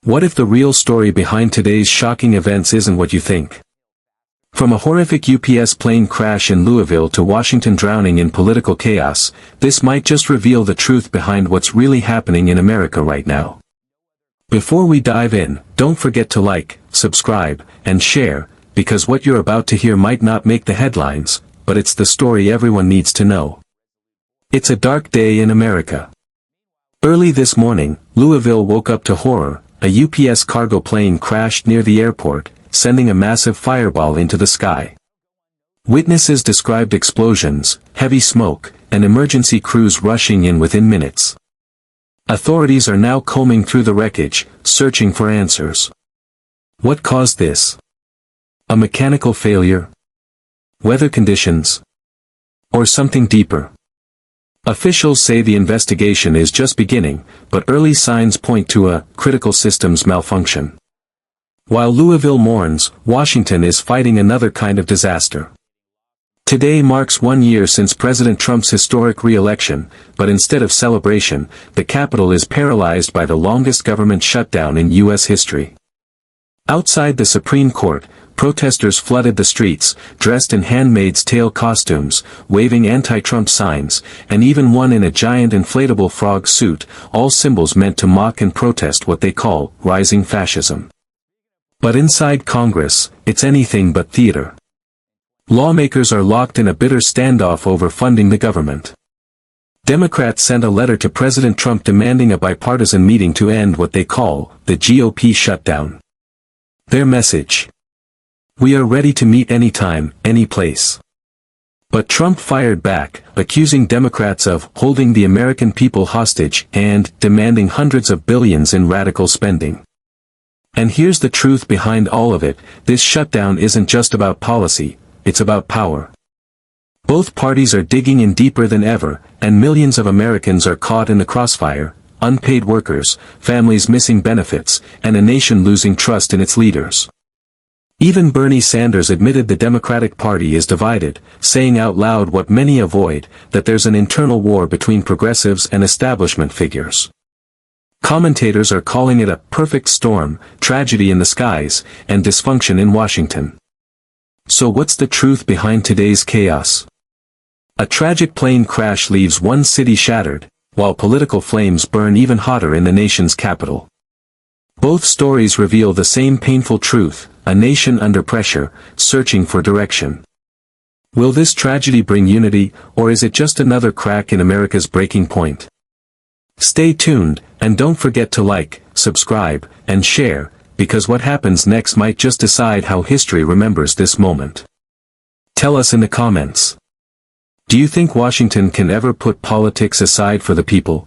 What if the real story behind today's shocking events isn't what you think? From a horrific UPS plane crash in Louisville to Washington drowning in political chaos, this might just reveal the truth behind what's really happening in America right now. Before we dive in, don't forget to like, subscribe, and share, because what you're about to hear might not make the headlines, but it's the story everyone needs to know. It's a dark day in America. Early this morning, Louisville woke up to horror. A UPS cargo plane crashed near the airport, sending a massive fireball into the sky. Witnesses described explosions, heavy smoke, and emergency crews rushing in within minutes. Authorities are now combing through the wreckage, searching for answers. What caused this? A mechanical failure? Weather conditions? Or something deeper? Officials say the investigation is just beginning, but early signs point to a critical systems malfunction. While Louisville mourns, Washington is fighting another kind of disaster. Today marks 1 year since President Trump's historic re-election, but instead of celebration, the Capitol is paralyzed by the longest government shutdown in U.S. history. Outside the Supreme Court, protesters flooded the streets, dressed in Handmaid's Tale costumes, waving anti-Trump signs, and even one in a giant inflatable frog suit, all symbols meant to mock and protest what they call rising fascism. But inside Congress, it's anything but theater. Lawmakers are locked in a bitter standoff over funding the government. Democrats sent a letter to President Trump demanding a bipartisan meeting to end what they call the GOP shutdown. Their message: "We are ready to meet anytime, any place." But Trump fired back, accusing Democrats of holding the American people hostage and demanding hundreds of billions in radical spending. And here's the truth behind all of it: this shutdown isn't just about policy, it's about power. Both parties are digging in deeper than ever, and millions of Americans are caught in the crossfire: unpaid workers, families missing benefits, and a nation losing trust in its leaders. Even Bernie Sanders admitted the Democratic Party is divided, saying out loud what many avoid, that there's an internal war between progressives and establishment figures. Commentators are calling it a perfect storm, tragedy in the skies, and dysfunction in Washington. So what's the truth behind today's chaos? A tragic plane crash leaves one city shattered, while political flames burn even hotter in the nation's capital. Both stories reveal the same painful truth: a nation under pressure, searching for direction. Will this tragedy bring unity, or is it just another crack in America's breaking point? Stay tuned, and don't forget to like, subscribe, and share, because what happens next might just decide how history remembers this moment. Tell us in the comments. Do you think Washington can ever put politics aside for the people?